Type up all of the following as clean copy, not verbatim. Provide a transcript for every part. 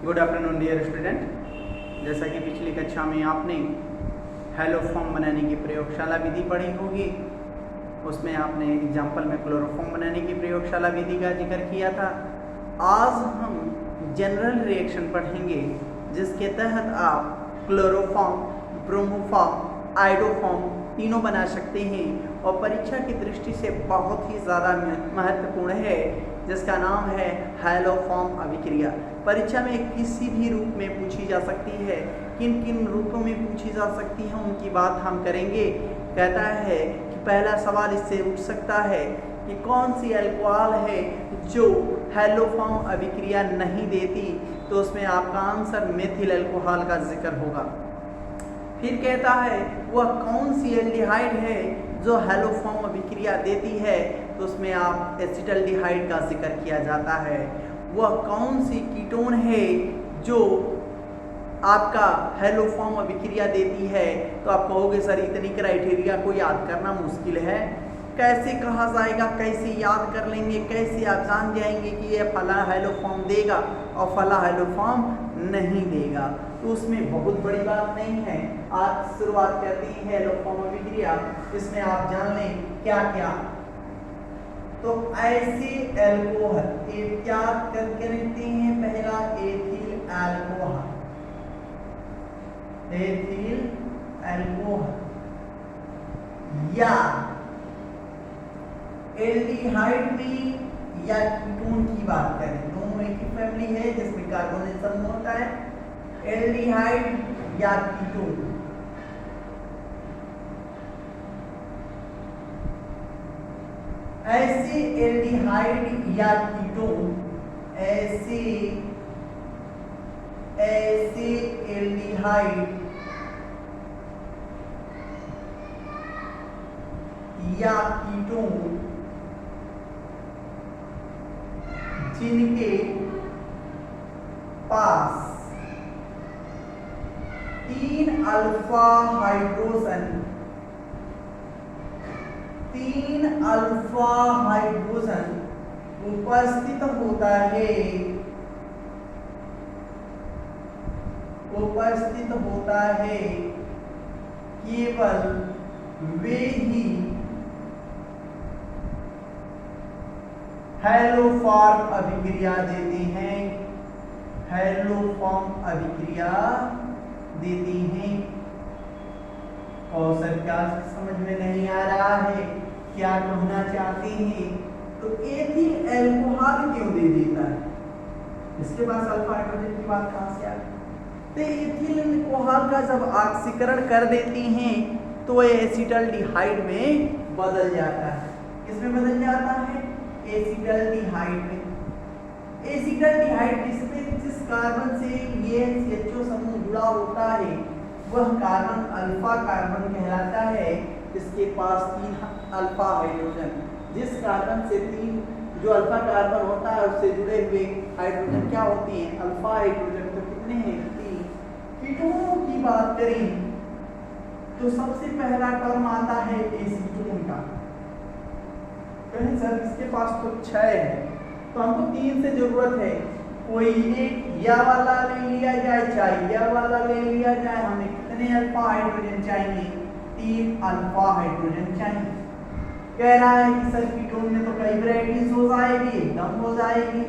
Good afternoon dear student. जैसा कि पिछली कक्षा में आपने हैलोफॉर्म बनाने की प्रयोगशाला विधि पढ़ी होगी, उसमें आपने एग्जाम्पल में क्लोरोफॉर्म बनाने की प्रयोगशाला विधि का जिक्र किया था। आज हम जनरल रिएक्शन पढ़ेंगे जिसके तहत आप क्लोरोफॉर्म, ब्रोमोफॉर्म, आयोडोफॉर्म तीनों बना सकते हैं और परीक्षा की दृष्टि से बहुत ही ज़्यादा महत्वपूर्ण है, जिसका नाम है हैलोफॉर्म अभिक्रिया। परीक्षा में किसी भी रूप में पूछी जा सकती है। किन किन रूपों में पूछी जा सकती है उनकी बात हम करेंगे। कहता है कि पहला सवाल इससे उठ सकता है कि कौन सी अल्कोहल है जो हैलोफॉर्म अभिक्रिया नहीं देती, तो उसमें आपका आंसर मेथिल अल्कोहल का जिक्र होगा। फिर कहता है वह कौन सी एल्डिहाइड है जो हैलोफॉर्म अभिक्रिया देती है, तो उसमें आप एसिटल्डिहाइड का जिक्र किया जाता है। वह कौन सी कीटोन है जो आपका हैलोफॉर्म अभिक्रिया देती है, तो आप कहोगे सर इतनी क्राइटेरिया को याद करना मुश्किल है, कैसे कहा जाएगा, कैसे याद कर लेंगे, कैसे आप जान जाएंगे कि ये फला हैलोफॉर्म देगा और फला हैलोफॉर्म नहीं देगा। तो उसमें बहुत बड़ी बात नहीं है। आज शुरुआत करते हैं हैलोफॉर्म अभिक्रिया। इसमें आप जान लें क्या क्या। तो ऐसे अल्कोहल क्या करते हैं, पहला एथिल अल्कोहल, एथिल अल्कोहल या एल्डिहाइड में या कीटोन की बात करें, दोनों एक ही फैमिली है जिसमें कार्बोनिल समूह होता है, एल्डिहाइड या कीटोन। ऐसे एल्डिहाइड या कीटोन, ऐसे एल्डिहाइड या कीटोन जिनके पास 3 अल्फा हाइड्रोजन, 3 अल्फा हाइड्रोजन उपस्थित होता है, उपस्थित होता है, केवल वे ही हैलोफॉर्म अभिक्रिया देते हैं, हैलोफॉर्म अभिक्रिया देती हैं। और सर क्या समझ में नहीं आ रहा है, क्या कहना चाहते हैं? तो एथिल अल्कोहल क्यों दे देता है? इसके पास अल्फा हाइड्रोजन की बात कहां से आ गई? तो एथिल अल्कोहल का जब ऑक्सीकरण कर देती हैं तो ये एसिटल्डिहाइड में बदल जाता है। किसमें बदल जाता है? एसिटल्डिहाइड में। एसिटल्डिहाइड जिस कार्बन से ये CHO समूह जुड़ा होता है वह कार्बन अल्फा कार्बन कहलाता है। इसके पास 3 अल्फा हाइड्रोजन, जिस कार्बन से 3 जो अल्फा कार्बन होता है उससे जुड़े हुए हाइड्रोजन क्या होती हैं? Alpha hydrogen. तो कितने हैं? 3। कीटोनों की बात करें तो सबसे पहला टर्म आता है एसीटोन का। कहें सर इसके पास तो 6 है, तो हमको 3 से जरूरत है, कोई एक या वाला ले लिया जाए, चाहे या वाला ले लिया जाए। हमें कितने अल्फा हाइड्रोजन चाहिए? 3 अल्फा हाइड्रोजन चाहिए। कह रहा है कि सर कीटोन में तो कई वैरायटीज हो जाएगी, एकदम हो जाएगी।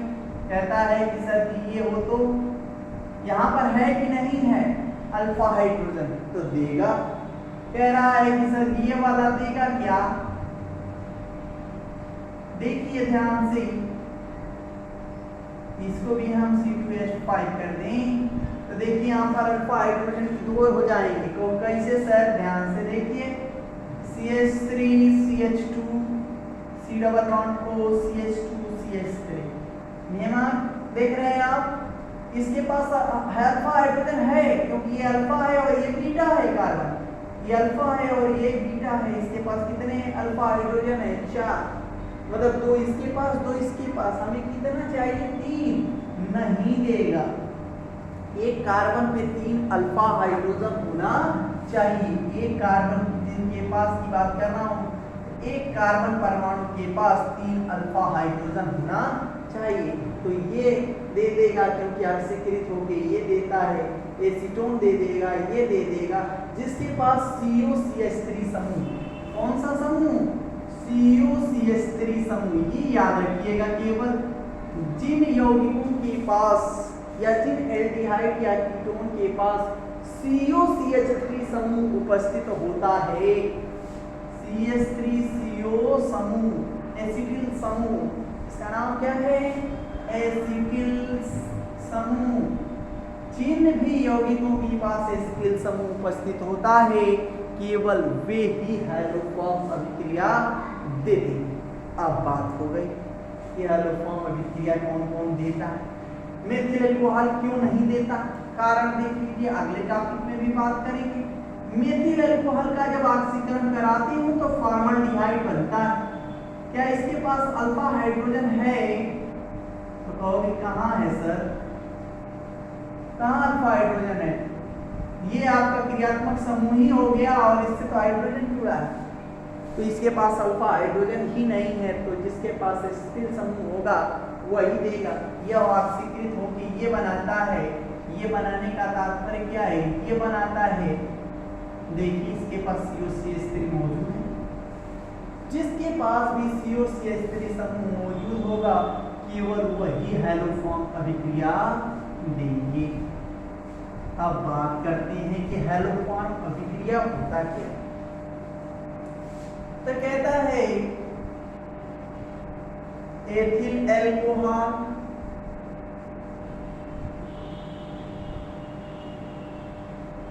कहता है कि सर ये हो तो यहाँ पर है कि नहीं है अल्फा हाइड्रोजन, तो देगा। कह रहा है कि सर ये वाला देगा क्या? देखिए ध्यान से, इसको भी हम C2H5 कर दें तो देखिए यहाँ पर अल्फा हाइड्रोजन 2 हो जाएंगे। तो कैसे सर? ध्यान से देखिए, CH3 CH2 C double bond O CH2 CH3 नियमा देख रहे हैं आप। इसके पास अल्फा हाइड्रोजन है क्योंकि ये अल्फा है और ये बीटा है कार्बन, ये अल्फा है और ये बीटा है। इसके पास कितने अल्फा हाइड्रोजन है? 4। मतलब 2 इसके पास, 2 इसके पास। हमें कितना चाहिए? 3 नहीं देगा। एक कार्बन पे 3 अल्फा हाइड्रोजन होना चाहिए। एक कार्बन जिनके पास की बात कर रहा हूं, एक कार्बन परमाणु के पास 3 अल्फा हाइड्रोजन होना चाहिए तो ये दे देगा, क्योंकि ऑक्सीकृत होके ये देता है, एसीटोन दे देगा, ये दे देगा। जिसके पास COCH3 समूह, कौन सा समूह, COCH3 समूह, ये याद रखिएगा, केवल जिन यौगिकों के पास या जिन एल्डिहाइड या कीटोन के पास COCH3 समूह उपस्थित होता है, CH3CO समूह, एसिटिल समूह, इसका नाम क्या है, एसिटिल समूह। जिन भी यौगिकों के पास एसिटिल समूह उपस्थित होता है, केवल वे ही हैलोफॉर्म अभिक्रिया देते हैं। अब बात हो गई कि हैलोफॉर्म अभिक्रिया कौन कौन देता है, मेथिल अल्कोहल क्यों नहीं देता, कारण देख लीजिए, अगले टॉपिक में भी बात करेंगे। मेथिल अल्कोहल का जब ऑक्सीकरण कराते हो तो फॉर्मल्डिहाइड बनता है, क्या इसके पास अल्फा हाइड्रोजन है, तो कहोगे कहाँ है सर, कहाँ अल्फा हाइड्रोजन है, ये आपका क्रियात्मक समूह ही हो गया और इससे तो हाइड्रोजन जुड़ा है, तो इसके पास अल्फा हाइड्रोजन ही नहीं है, तो जिसके पास एसिटिल समूह होगा वही देगा। यह ऑक्सीकृत होकर ये बनाता है, ये बनाने का तात्पर्य क्या है, ये बनाता है, देखिए इसके पास COCH3 मौजूद है, जिसके पास भी COCH3 समूह मौजूद होगा केवल वही हैलोफॉर्म अभिक्रिया देंगे। अब बात करते हैं कि हैलोफॉर्म अभिक्रिया होता क्या है, तो कहता है एथिल अल्कोहल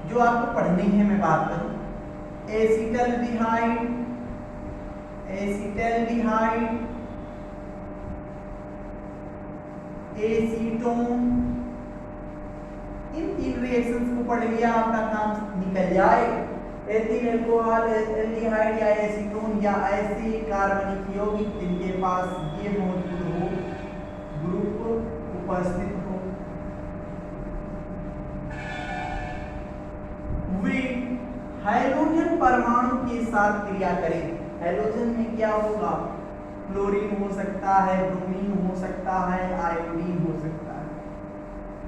जो आपको पढ़नी है, मैं बात करूं, एसिटल्डिहाइड, एसिटल्डिहाइड, एसीटोन, इन तीन रिएक्शंस को पढ़ लिया, आपका काम निकल जाए। एथिल अल्कोहल, एल्डिहाइड या एसीटोन या ऐसे कार्बनिक यौगिक जिनके पास ये मौजूद हो, ग्रुप उपस्थित हो, वे हाइड्रोजन परमाणु के साथ क्रिया करें। हाइड्रोजन में क्या होगा, क्लोरीन हो सकता है, ब्रोमीन हो सकता है, आयोडीन हो सकता है।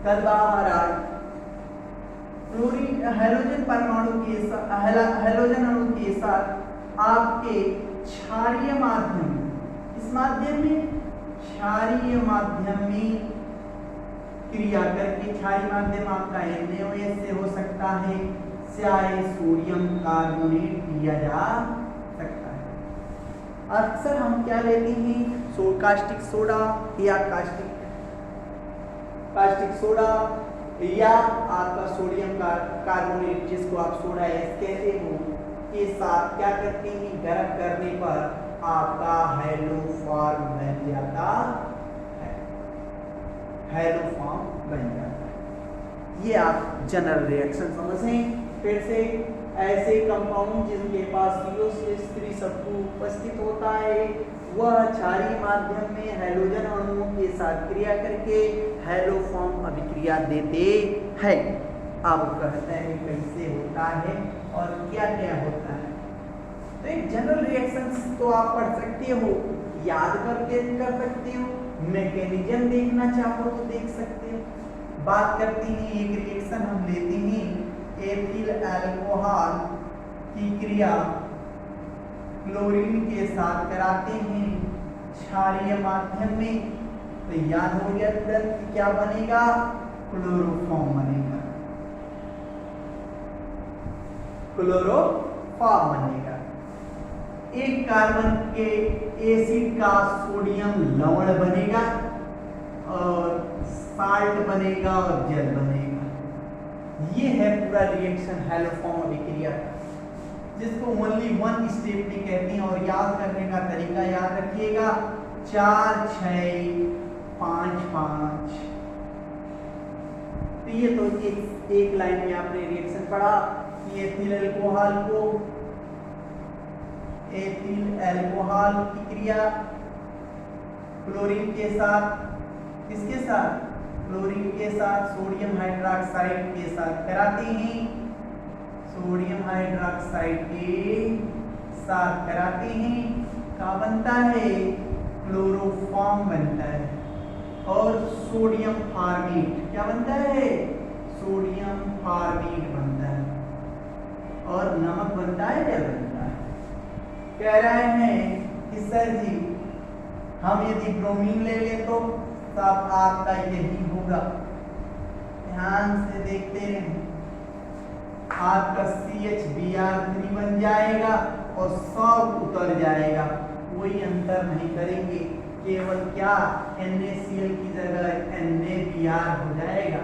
कल बाहर आए क्लोरीन हाइड्रोजन परमाणु के साथ, हाइड्रोजन अणु के साथ आपके क्षारीय माध्यम, इस माध्यम में, क्षारीय माध्यम में क्रिया करके, क्षारीय माध्यम आपका NaOH से हो सकता है, चाहे सोडियम कार्बोनेट दिया जा सकता है। अक्सर हम क्या लेते हैं, कास्टिक सोडा या कास्टिक सोडा या आपका सोडियम कार्बोनेट, जिसको आप सोडा एस कहते हो, के साथ क्या करते हैं, गर्म करने पर आपका हैलोफॉर्म बन जाता है, हैलोफॉर्म बन जाता है। ये आप जनरल रिएक्शन समझें। फिर से ऐसे कंपाउंड जिनके पास COCH3 समूह उपस्थित होता है, वह क्षारीय माध्यम में हाइड्रोजन अणुओं के साथ क्रिया करके हैलोफॉर्म अभिक्रिया देते हैं। अब कहते हैं कैसे होता है और क्या क्या होता है। तो एक जनरल रिएक्शन तो आप पढ़ सकते हो, याद करके कर सकते हो, मैकेनिज्म देखना चाहो तो देख सकते हो। बात करते हैं, एक रिएक्शन हम लेते हैं, एथिल अल्कोहल की क्रिया क्लोरीन के साथ कराते हैं क्षारीय माध्यम में, तो याद हो गया तुरंत कि क्या बनेगा, क्लोरोफॉर्म बनेगा, क्लोरोफॉर्म बनेगा। एक कार्बन के एसिड का सोडियम लवण बनेगा और साल्ट बनेगा और जल बनेगा। ये है पूरा रिएक्शन हैलोफॉर्म अभिक्रिया, जिसको ओनली वन स्टेप में कहते हैं। और याद करने का तरीका याद रखिएगा, 4 6 5 5। तो ये तो एक लाइन में आपने रिएक्शन पढ़ा कि एथिल अल्कोहल को, एथिल अल्कोहल की क्रिया क्लोरीन के साथ, किसके साथ, क्लोरीन के साथ सोडियम हाइड्रोक्साइड के साथ कराते हैं, सोडियम हाइड्रोक्साइड के साथ कराते हैं, क्या बनता है, क्लोरोफॉर्म बनता है। और सोडियम फॉर्मेट क्या बनता है, सोडियम फॉर्मेट बनता है, और नमक बनता है क्या बनता है। कह रहे हैं कि सर जी हम यदि ब्रोमीन ले लें तो सब आपका यही होगा। ध्यान से देखते रहें, आपका CHBr3 बन जाएगा और सब उतर जाएगा, कोई अंतर नहीं करेंगे, केवल क्या NaCl की जगह NaBr हो जाएगा,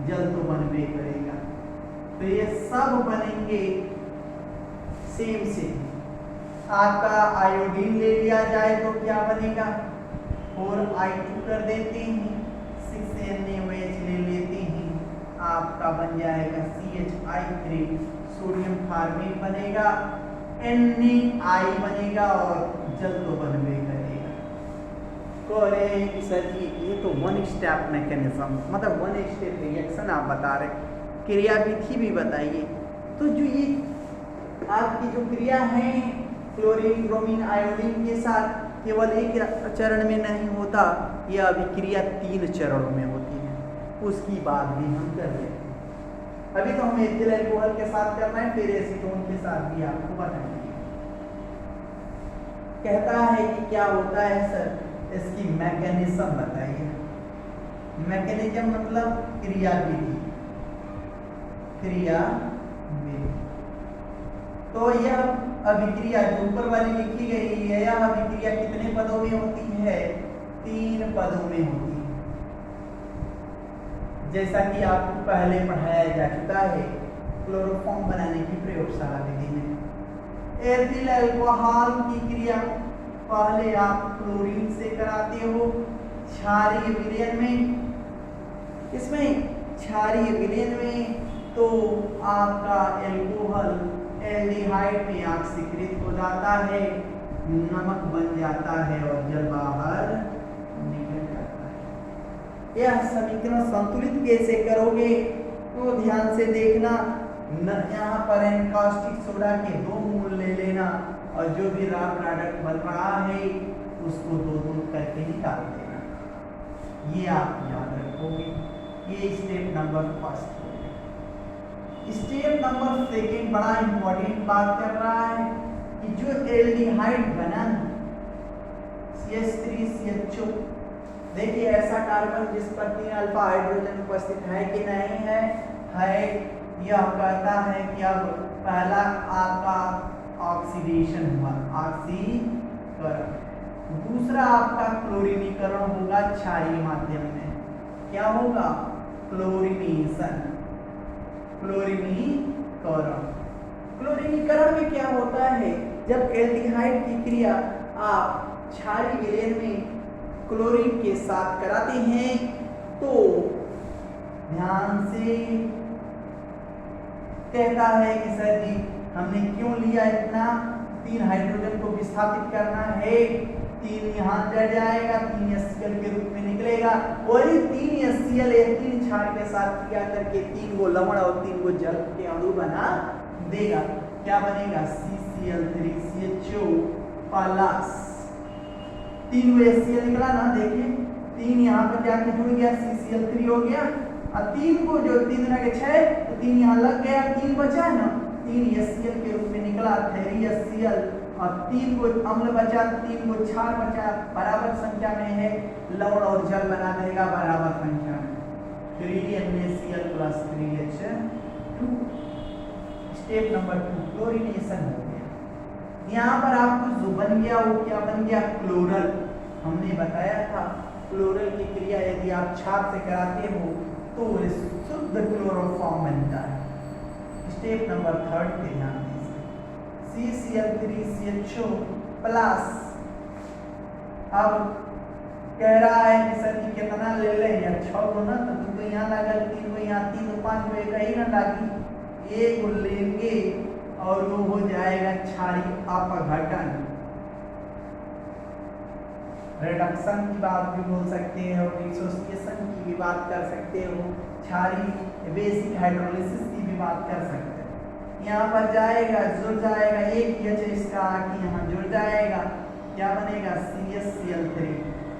जल तो बनबे करेगा। तो ये सब बनेंगे सेम से। आपका आयोडीन ले लिया जाए तो क्या बनेगा, 4I2 कर देते हैं, 6NaOH ले लेते हैं, आपका बन जाएगा CHI3, सोडियम फॉर्मेट बनेगा, NaI बनेगा और जल तो बनबे करेगा। कह रहे हैं कि सर जी ये तो वन स्टेप मैकेनिज्म, मतलब वन स्टेप रिएक्शन आप बता रहे, क्रियाविधि भी बताइए। तो जो ये आपकी जो क्रिया है क्लोरीन ब्रोमीन आयोडीन के साथ, केवल एक चरण में नहीं होता, यह अभिक्रिया 3 चरणों में होती है, उसकी बात भी हम कर रहे हैं। अभी तो हम एथिल अल्कोहल के साथ कर रहे हैं, फिर एसीटोन के साथ भी आपको बताएंगे। कहता है कि क्या होता है सर, इसकी मैकेनिज्म बताइए। मैकेनिज्म मतलब क्रियाविधि, क्रियाविधि। तो यह अभिक्रिया जो ऊपर वाली लिखी गई है, यह अभिक्रिया कितने पदों में होती है, 3 पदों में होती है, जैसा कि आपको पहले पढ़ाया जा चुका है क्लोरोफॉर्म बनाने की प्रयोगशाला विधि में। एथिल अल्कोहल की क्रिया पहले आप क्लोरीन से कराते हो क्षारीय विलयन में, इसमें क्षारीय विलयन में तो आपका अल्कोहल एल्डिहाइड में ऑक्सीकृत हो जाता है, नमक बन जाता है और जल बाहर निकल जाता है। यह समीकरण संतुलित कैसे करोगे तो ध्यान से देखना, यहाँ पर एनकास्टिक सोडा के 2 मोल ले लेना और जो भी रॉ प्रोडक्ट बन रहा है उसको 2-2 करके निकाल देना। ये आप याद रखोगे। ये स्टेप नंबर 1 हो गया। स्टेप नंबर 2 बड़ा इंपॉर्टेंट बात कर रहा है कि जो एल्डिहाइड बना CH3CHO, देखिए ऐसा कार्बन जिस पर 3 अल्फा हाइड्रोजन उपस्थित है कि नहीं है, यह कहता है कि अब पहला आपका ऑक्सीडेशन हुआ, ऑक्सीकरण, दूसरा आपका क्लोरीनीकरण होगा क्षारीय माध्यम में। क्या होगा, क्लोरीनेशन, क्लोरीनीकरण। क्लोरीनीकरण में क्या होता है, जब एल्डिहाइड की क्रिया आप क्षारीय विलयन में क्लोरीन के साथ कराते हैं तो ध्यान से कहता है कि सर जी हमने क्यों लिया इतना, 3 हाइड्रोजन को विस्थापित करना है, 3 यहाँ चढ़ जाएगा, 3 HCl के रूप में निकलेगा, वही 3 HCl 3 क्षार के साथ क्रिया करके 3 गो लवण और 3 गो जल के अणु बना देगा। क्या बनेगा, CCl3CHO प्लस 3 गो HCl निकला ना, देखिए 3 यहाँ पर जाके जुड़ गया, CCl3 हो गया, और 3 को जो 3 के 6 तो 3 यहाँ लग गया, 3 बचा है ना, 3 HCl के रूप में निकला 3 HCl, और 3 को अम्ल बचा, 3 को क्षार बचा, बराबर संख्या में है, लवण और जल बना देगा बराबर संख्या में, 3 NaCl plus 3H2। Step number 2 chlorination हो गया। यहाँ पर आपको जो बन गया वो क्या बन गया, क्लोरल। हमने बताया था क्लोरल की क्रिया यदि आप क्षार से कराते हो तो शुद्ध क्लोरोफॉर्म बनता है। स्टेप नंबर 3 पे ध्यान दीजिए, CCl3CHO प्लस, अब कह रहा है कि सर जी कितना ले लें, 6 गो ना, तो 2 को यहाँ लगा, 3 को यहाँ, 3 तो 5 को एक ही ना लागी, 1 को लेंगे और वो हो जाएगा क्षारीय अपघटन, रिडक्शन की बात भी बोल सकते हो, डिसोसिएशन की भी बात कर सकते हो, क्षारीय बेसिक हाइड्रोलिसिस की भी बात कर सकते हो। यहाँ पर जाएगा, जुड़ जाएगा, एक H इसका आके यहाँ जुड़ जाएगा, क्या बनेगा, CHCl3,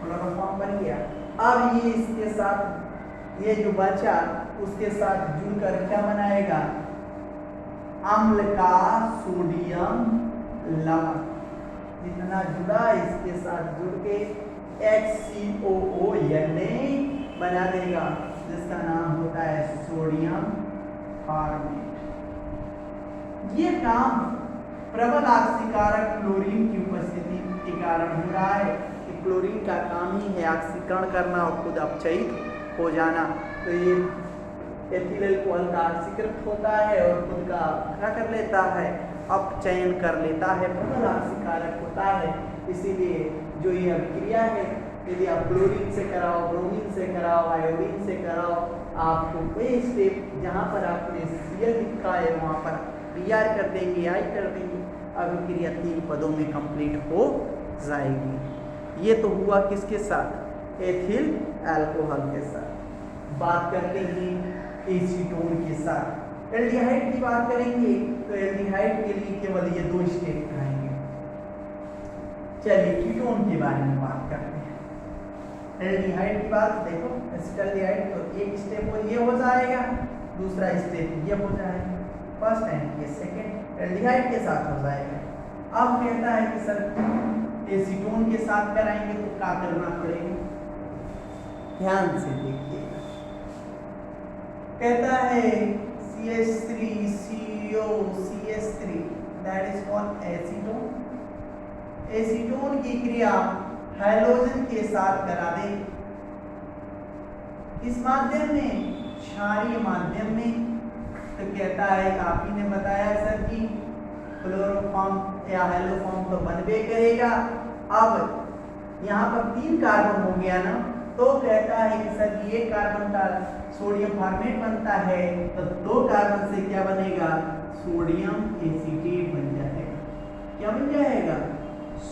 क्लोरोफॉर्म बन गया। अब ये इसके साथ ये जो बचा उसके साथ जुड़कर क्या बनाएगा, अम्ल का सोडियम लवण। जितना जुड़ा इसके साथ जुड़ के HCOO बना देगा, जिसका नाम होता है सोडियम फॉर्मेट। ये काम प्रबल ऑक्सीकारक क्लोरीन की उपस्थिति के कारण हो रहा है कि क्लोरीन का काम ही है ऑक्सीकरण करना और खुद अपचयित हो जाना। तो ये एथिल अल्कोहल का ऑक्सीकृत होता है और खुद का क्या कर लेता है, अपचयन कर लेता है, प्रबल ऑक्सीकारक होता है। इसीलिए जो ये अभिक्रिया है, यदि आप क्लोरीन से कराओ, ब्रोमीन से कराओ, आयोडीन से कराओ, आपको कोई स्टेप जहाँ पर आपने Cl लिखा है वहाँ पर Br कर देंगे, I कर देंगे, अभिक्रिया 3 पदों में कंप्लीट हो जाएगी। ये तो हुआ किसके साथ, एथिल अल्कोहल के साथ। बात करते हैं एसीटोन के साथ। एल्डिहाइड की बात करेंगे तो एल्डिहाइड के लिए केवल ये 2 स्टेप आएंगे। चलिए कीटोन के बारे में बात करते हैं। एल्डिहाइड की बात देखो, एसिटाल्डिहाइड तो एक स्टेप ये हो जाएगा, दूसरा स्टेप ये हो जाएगा, फर्स्ट एंड ये सेकंड एल्डिहाइड के साथ हो जाएगा। अब कहता है कि सर एसीटोन के साथ कराएंगे तो क्या करना पड़ेगा, ध्यान से देखिएगा। कहता है CH3COCH3 that is called acetone. Acetone की क्रिया हैलोजन के साथ करा दे। इस माध्यम में, क्षारीय माध्यम में, तो कहता है आप ही ने बताया सर कि क्लोरोफॉर्म या हैलोफॉर्म तो बनबे करेगा। अब यहाँ पर 3 कार्बन हो गया ना, तो कहता है कि सर ये कार्बन का सोडियम फॉर्मेट बनता है, तो 2 कार्बन से क्या बनेगा, सोडियम एसीटेट बन जाएगा। क्या बन जाएगा,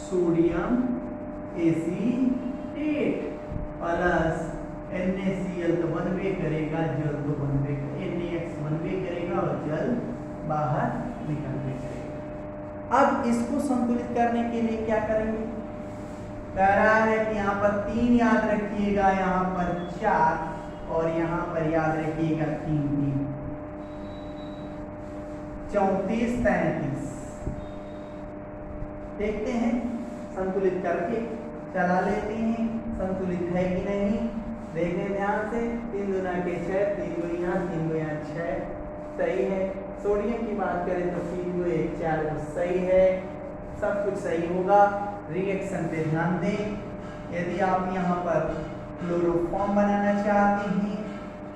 सोडियम एसीटेट प्लस NaCl तो बनबे करेगा, जल तो बनबे करेगा, NaX बनबे करेगा और जल बाहर निकलबे करेगा। अब इसको संतुलित करने के लिए क्या करेंगे, कह रहा है कि यहाँ पर 3 याद रखिएगा, यहाँ पर 4 और यहाँ पर याद रखिएगा 3 34 33। देखते हैं संतुलित करके चला लेते हैं, संतुलित है कि नहीं देखें ध्यान से। 3 दूना के 6, 3 दो यहाँ 3 दो यहाँ 6, सही है। सोडियम की बात करें तो 3 दो 1 4 सही है, सब कुछ सही होगा। रिएक्शन पे ध्यान दें। यदि आप यहाँ पर क्लोरोफॉर्म बनाना चाहते हैं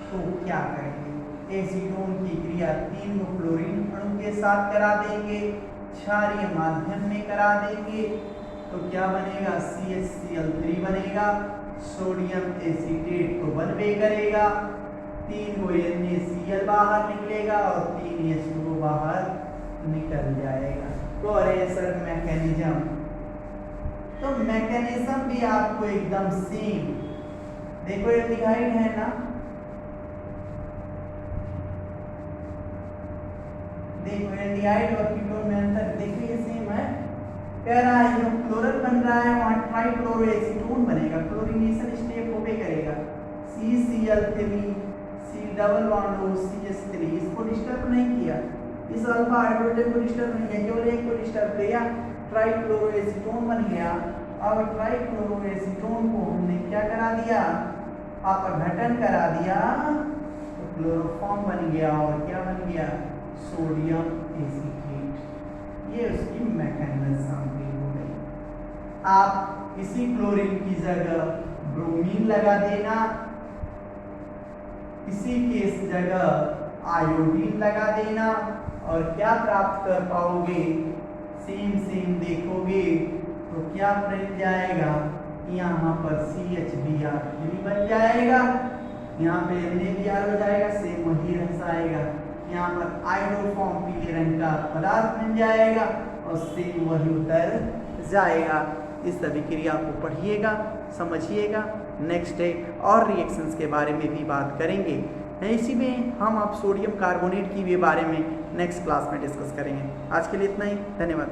तो क्या करेंगे, एसीटोन की क्रिया 3 क्लोरीन अणु के साथ करा देंगे, क्षारीय माध्यम में करा देंगे, तो क्या बनेगा, CHCl3 बनेगा, सोडियम एसीटेट तो बनबे करेगा, 3 को NaCl बाहर निकलेगा और 3 H2O बाहर निकल जाएगा। तो अरे सर मैकेनिज्म, तो मैकेनिज्म भी आपको एकदम सेम देखो, एल्डिहाइड है ना, देखो एल्डिहाइड और कीटोन में अंतर देखिए सेम है। कह रहा है जो क्लोरल बन रहा है वहां ट्राइक्लोरोएसीटोन बनेगा, क्लोरीनेशन स्टेप होबे करेगा, CCl3 C double bond O CH3, इसको डिस्टर्ब नहीं किया, इस अल्फा हाइड्रोजन को डिस्टर्ब नहीं किया, केवल एक को डिस्टर्ब किया, ट्राइक्लोरोएसीटोन बन गया। अब ट्राइक्लोरोएसीटोन को हमने क्या करा दिया, अपघटन करा दिया, तो क्लोरोफॉर्म बन गया और क्या बन गया, सोडियम एसीटेट। ये उसकी मैकेनिज्म हो गई। आप इसी क्लोरीन की जगह ब्रोमीन लगा देना, इसी के इस जगह आयोडीन लगा देना और क्या प्राप्त कर पाओगे, सेम देखोगे तो क्या बन जाएगा, यहाँ पर CHBr3 बन जाएगा, यहाँ पे NaBr हो जाएगा, सेम वही रह जाएगा, यहाँ पर आयोडोफॉर्म पीले रंग का पदार्थ बन जाएगा और सेम वही उतर जाएगा। इस अभिक्रिया को पढ़िएगा, समझिएगा। नेक्स्ट डे और रिएक्शंस के बारे में भी बात करेंगे। इसी में हम आप सोडियम कार्बोनेट की भी बारे में नेक्स्ट क्लास में डिस्कस करेंगे। आज के लिए इतना ही, धन्यवाद।